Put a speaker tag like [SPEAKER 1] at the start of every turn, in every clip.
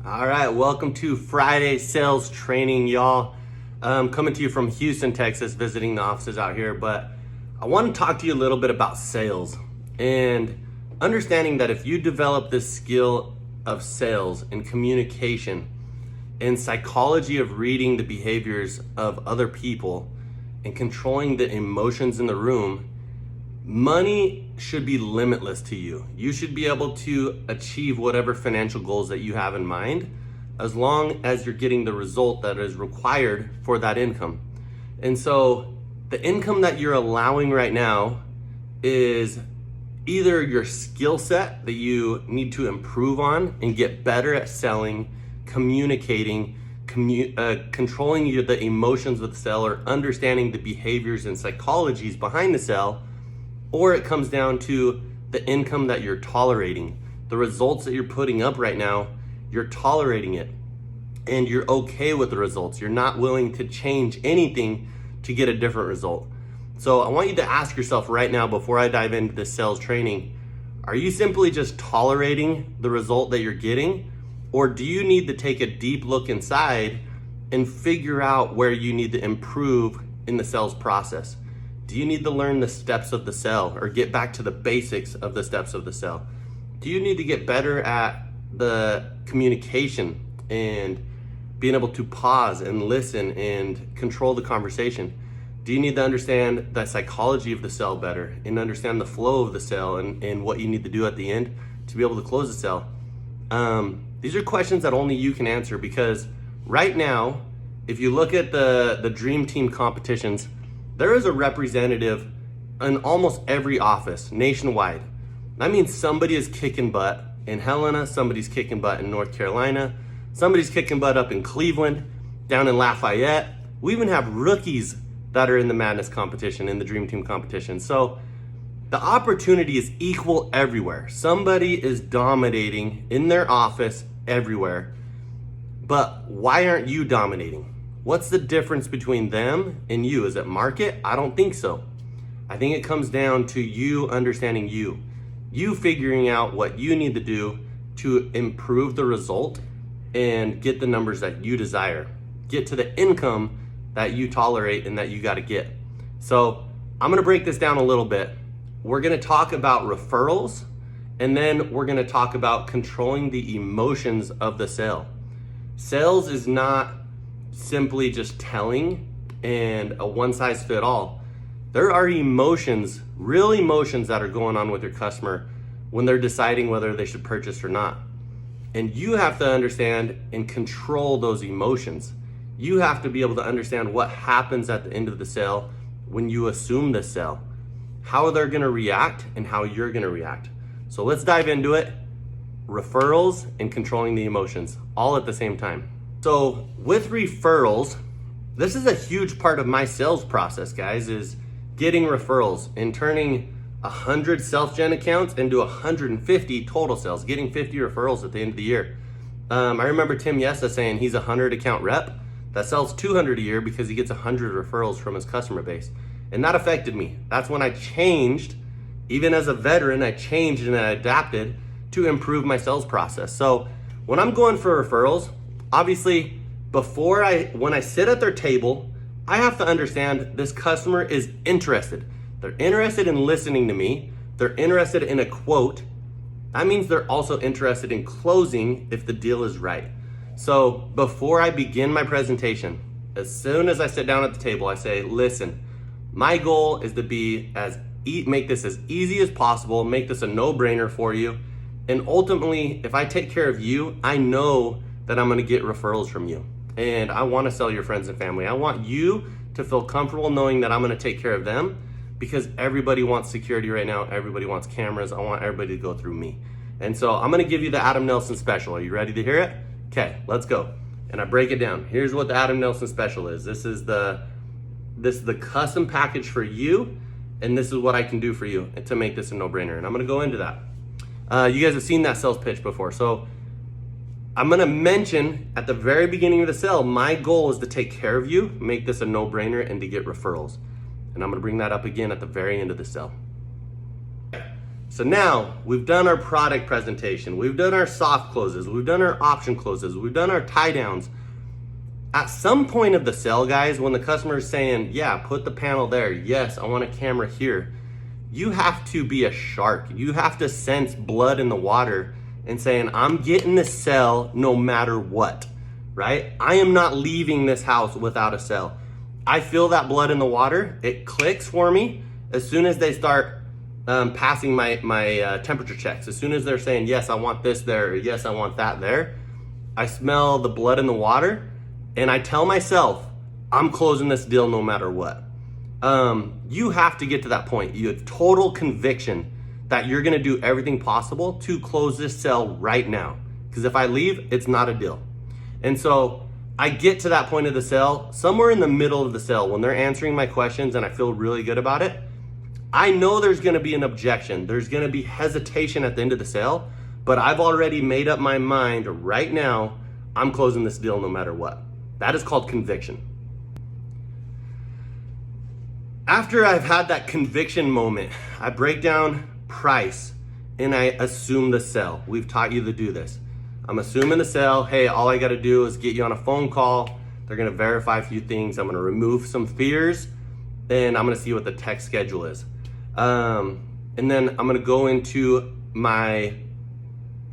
[SPEAKER 1] All right, welcome to Friday sales training, y'all. Coming to you from Houston, Texas, visiting the offices out here, but I want to talk to you a little bit about sales and understanding that if you develop this skill of sales and communication and psychology of reading the behaviors of other people and controlling the emotions in the room, money should be limitless to you. You should be able to achieve whatever financial goals that you have in mind, as long as you're getting the result that is required for that income. And so the income that you're allowing right now is either your skill set that you need to improve on and get better at selling, communicating, controlling the emotions of the seller, understanding the behaviors and psychologies behind the sale, or it comes down to the income that you're tolerating. The results that you're putting up right now, you're tolerating it and you're okay with the results. You're not willing to change anything to get a different result. So I want you to ask yourself right now, before I dive into this sales training, are you simply just tolerating the result that you're getting? Or do you need to take a deep look inside and figure out where you need to improve in the sales process? Do you need to learn the steps of the sale or get back to the basics of the steps of the sale? Do you need to get better at the communication and being able to pause and listen and control the conversation? Do you need to understand the psychology of the sale better and understand the flow of the sale and what you need to do at the end to be able to close the sale? These are questions that only you can answer, because right now, if you look at the Dream Team competitions, there is a representative in almost every office nationwide. That means somebody is kicking butt in Helena, somebody's kicking butt in North Carolina, somebody's kicking butt up in Cleveland, down in Lafayette. We even have rookies that are in the Madness competition, in the Dream Team competition. So the opportunity is equal everywhere. Somebody is dominating in their office everywhere. But why aren't you dominating? What's the difference between them and you? Is it market? I don't think so. I think it comes down to you understanding you figuring out what you need to do to improve the result and get the numbers that you desire. Get to the income that you tolerate and that you got to get. So I'm going to break this down a little bit. We're going to talk about referrals, and then we're going to talk about controlling the emotions of the sale. Sales is not simply just telling and a one-size-fit-all. There are emotions, real emotions that are going on with your customer when they're deciding whether they should purchase or not. And you have to understand and control those emotions. You have to be able to understand what happens at the end of the sale when you assume the sale, how they're gonna react and how you're gonna react. So let's dive into it. Referrals and controlling the emotions, all at the same time. So with referrals, this is a huge part of my sales process, guys, is getting referrals and turning 100 self-gen accounts into 150 total sales, getting 50 referrals at the end of the year. I remember Tim Yesa saying he's a 100 account rep that sells 200 a year because he gets 100 referrals from his customer base. And that affected me. That's when I changed, even as a veteran, I changed and I adapted to improve my sales process. So when I'm going for referrals, obviously, when I sit at their table, I have to understand this customer is interested. They're interested in listening to me. They're interested in a quote. That means they're also interested in closing if the deal is right. So before I begin my presentation, as soon as I sit down at the table, I say, listen, my goal is to make this as easy as possible, make this a no-brainer for you. And ultimately, if I take care of you, I know that I'm gonna get referrals from you. And I wanna sell your friends and family. I want you to feel comfortable knowing that I'm gonna take care of them, because everybody wants security right now. Everybody wants cameras. I want everybody to go through me. And so I'm gonna give you the Adam Nelson special. Are you ready to hear it? Okay, let's go. And I break it down. Here's what the Adam Nelson special is. This is the custom package for you, and this is what I can do for you to make this a no-brainer. And I'm gonna go into that. You guys have seen that sales pitch before. So I'm gonna mention at the very beginning of the sale, my goal is to take care of you, make this a no-brainer, and to get referrals. And I'm gonna bring that up again at the very end of the sale. So now we've done our product presentation, we've done our soft closes, we've done our option closes, we've done our tie downs. At some point of the sale, guys, when the customer is saying, yeah, put the panel there, yes, I want a camera here, you have to be a shark. You have to sense blood in the water and saying, I'm getting this sale no matter what, right? I am not leaving this house without a sale. I feel that blood in the water. It clicks for me as soon as they start passing my temperature checks. As soon as they're saying, yes, I want this there, or yes, I want that there, I smell the blood in the water and I tell myself, I'm closing this deal no matter what. You have to get to that point. You have total conviction that you're gonna do everything possible to close this sale right now. Because if I leave, it's not a deal. And so I get to that point of the sale, somewhere in the middle of the sale, when they're answering my questions and I feel really good about it, I know there's gonna be an objection. There's gonna be hesitation at the end of the sale, but I've already made up my mind right now, I'm closing this deal no matter what. That is called conviction. After I've had that conviction moment, I break down price and I assume the sale. We've taught you to do this. I'm assuming the sale. Hey, all I gotta do is get you on a phone call. They're gonna verify a few things. I'm gonna remove some fears and I'm gonna see what the text schedule is. And then I'm gonna go into my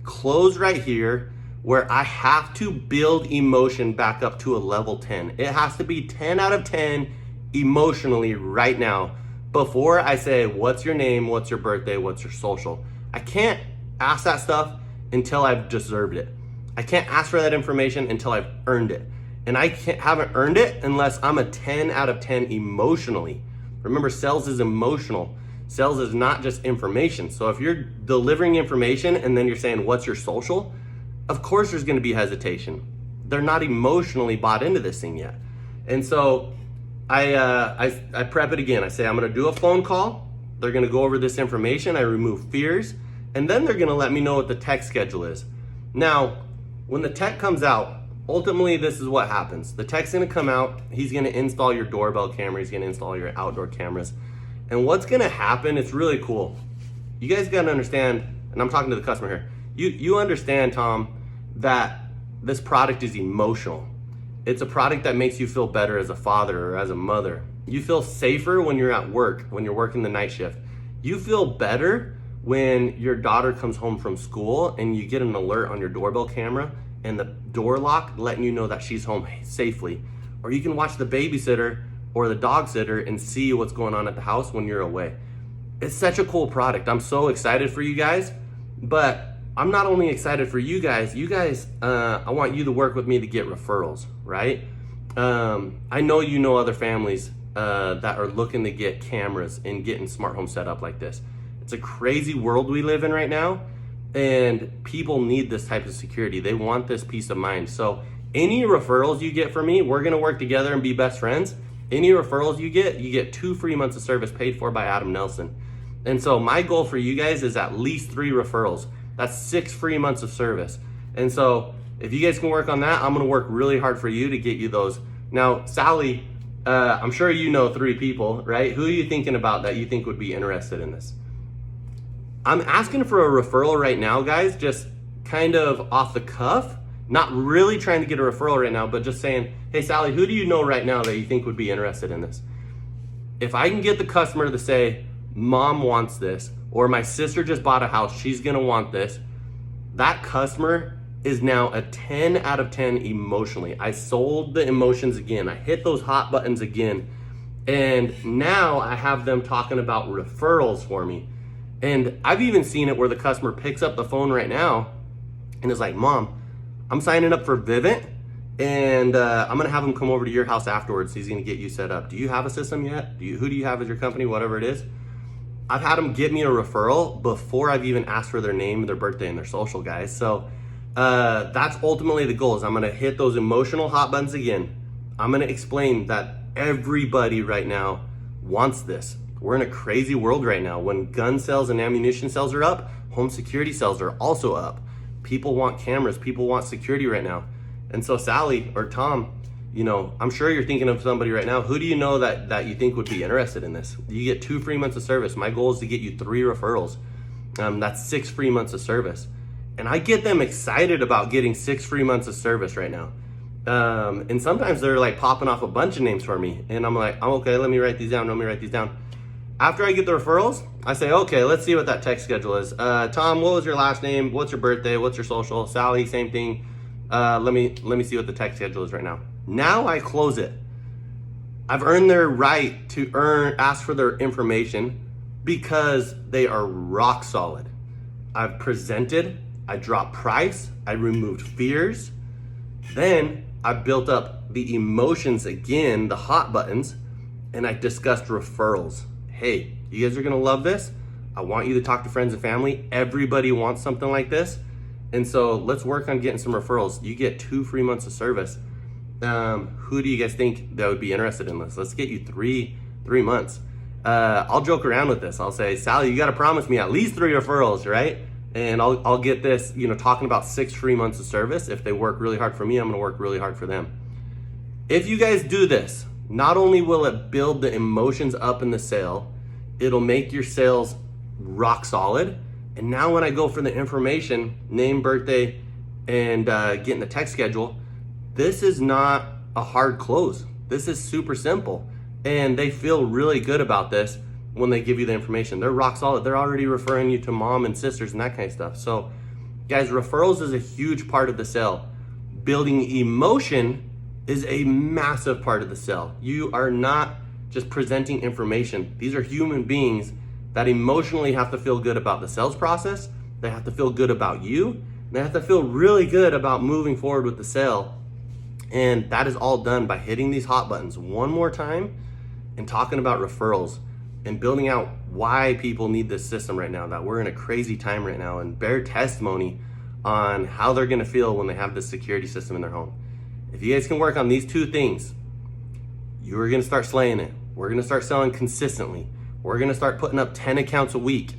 [SPEAKER 1] close right here where I have to build emotion back up to a level 10. It has to be 10 out of 10 emotionally right now before I say, what's your name, what's your birthday, what's your social. I can't ask that stuff until I've deserved it. I can't ask for that information until I've earned it. And I haven't earned it unless I'm a 10 out of 10 emotionally. Remember, sales is emotional. Sales is not just information. So if you're delivering information and then you're saying, what's your social? Of course there's gonna be hesitation. They're not emotionally bought into this thing yet. And so I prep it again. I say, I'm gonna do a phone call. They're gonna go over this information. I remove fears. And then they're gonna let me know what the tech schedule is. Now, when the tech comes out, ultimately this is what happens. The tech's gonna come out. He's gonna install your doorbell camera. He's gonna install your outdoor cameras. And what's gonna happen, it's really cool. You guys gotta understand, and I'm talking to the customer here, you understand, Tom, that this product is emotional. It's a product that makes you feel better as a father or as a mother. You feel safer when you're at work, when you're working the night shift. You feel better when your daughter comes home from school and you get an alert on your doorbell camera and the door lock letting you know that she's home safely. Or you can watch the babysitter or the dog sitter and see what's going on at the house when you're away. It's such a cool product. I'm so excited for you guys, but I'm not only excited for you guys, I want you to work with me to get referrals, right? I know you know other families that are looking to get cameras and getting smart home set up like this. It's a crazy world we live in right now, and people need this type of security. They want this peace of mind. So any referrals you get from me, we're gonna work together and be best friends. Any referrals you get 2 free months of service paid for by Adam Nelson. And so my goal for you guys is at least 3 referrals. That's 6 free months of service. And so if you guys can work on that, I'm gonna work really hard for you to get you those. Now, Sally, I'm sure you know 3 people, right? Who are you thinking about that you think would be interested in this? I'm asking for a referral right now, guys, just kind of off the cuff, not really trying to get a referral right now, but just saying, hey, Sally, who do you know right now that you think would be interested in this? If I can get the customer to say, Mom wants this, or my sister just bought a house, she's gonna want this, that customer is now a 10 out of 10 emotionally. I sold the emotions again. I hit those hot buttons again. And now I have them talking about referrals for me. And I've even seen it where the customer picks up the phone right now and is like, Mom, I'm signing up for Vivint and I'm gonna have him come over to your house afterwards. He's gonna get you set up. Do you have a system yet? Who do you have as your company, whatever it is? I've had them get me a referral before I've even asked for their name, their birthday, and their social, guys. So that's ultimately the goal, is I'm gonna hit those emotional hot buttons again. I'm gonna explain that everybody right now wants this. We're in a crazy world right now. When gun sales and ammunition sales are up, home security sales are also up. People want cameras, people want security right now. And so Sally or Tom, you know, I'm sure you're thinking of somebody right now. Who do you know that you think would be interested in this? You get 2 free months of service. My goal is to get you 3 referrals. That's 6 free months of service. And I get them excited about getting 6 free months of service right now. And sometimes they're like popping off a bunch of names for me. And I'm like, oh, okay, let me write these down. After I get the referrals, I say, okay, let's see what that text schedule is. Tom, what was your last name? What's your birthday? What's your social? Sally, same thing. Let me see what the text schedule is right now. Now I close it. I've earned their right to ask for their information because they are rock solid. I've presented, I dropped price, I removed fears. Then I built up the emotions again, the hot buttons, and I discussed referrals. Hey, you guys are gonna love this. I want you to talk to friends and family. Everybody wants something like this. And so let's work on getting some referrals. You get 2 free months of service. Who do you guys think that would be interested in this? Let's get you three months. I'll joke around with this. I'll say, Sally, you got to promise me at least 3 referrals, right? And I'll get this, talking about 6 free months of service. If they work really hard for me, I'm going to work really hard for them. If you guys do this, not only will it build the emotions up in the sale, it'll make your sales rock solid. And now when I go for the information, name, birthday, and getting the text schedule, this is not a hard close. This is super simple. And they feel really good about this when they give you the information. They're rock solid. They're already referring you to mom and sisters and that kind of stuff. So guys, referrals is a huge part of the sale. Building emotion is a massive part of the sale. You are not just presenting information. These are human beings that emotionally have to feel good about the sales process. They have to feel good about you. They have to feel really good about moving forward with the sale. And that is all done by hitting these hot buttons one more time and talking about referrals and building out why people need this system right now, that we're in a crazy time right now, and bear testimony on how they're gonna feel when they have this security system in their home. If you guys can work on these 2 things, you are gonna start slaying it. We're gonna start selling consistently. We're gonna start putting up 10 accounts a week.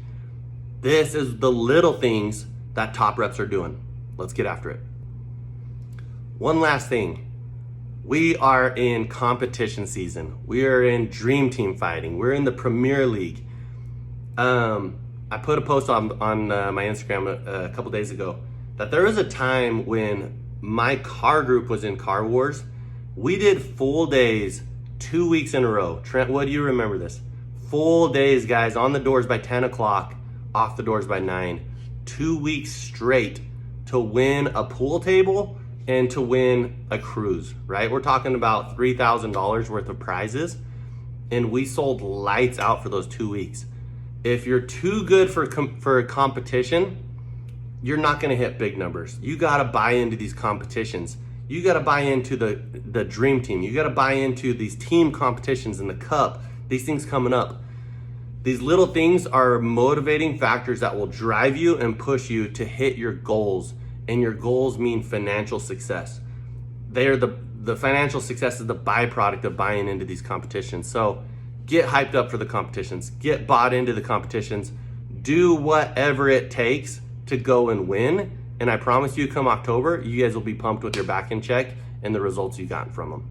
[SPEAKER 1] This is the little things that top reps are doing. Let's get after it. One last thing. We are in competition season. We are in dream team fighting. We're in the Premier League. I put a post on my Instagram a couple days ago that there was a time when my car group was in Car Wars. We did full days 2 weeks in a row. Trent, what do you remember this? Full days, guys, on the doors by 10 o'clock, off the doors by 9. 2 weeks straight to win a pool table and to win a cruise, right? We're talking about $3,000 worth of prizes, and we sold lights out for those 2 weeks. If you're too good for a competition, you're not gonna hit big numbers. You gotta buy into these competitions. You gotta buy into the dream team. You gotta buy into these team competitions and the cup, these things coming up. These little things are motivating factors that will drive you and push you to hit your goals. And your goals mean financial success. They're the financial success is the byproduct of buying into these competitions. So get hyped up for the competitions, get bought into the competitions, do whatever it takes to go and win. And I promise you, come October, you guys will be pumped with your back end check and the results you got from them.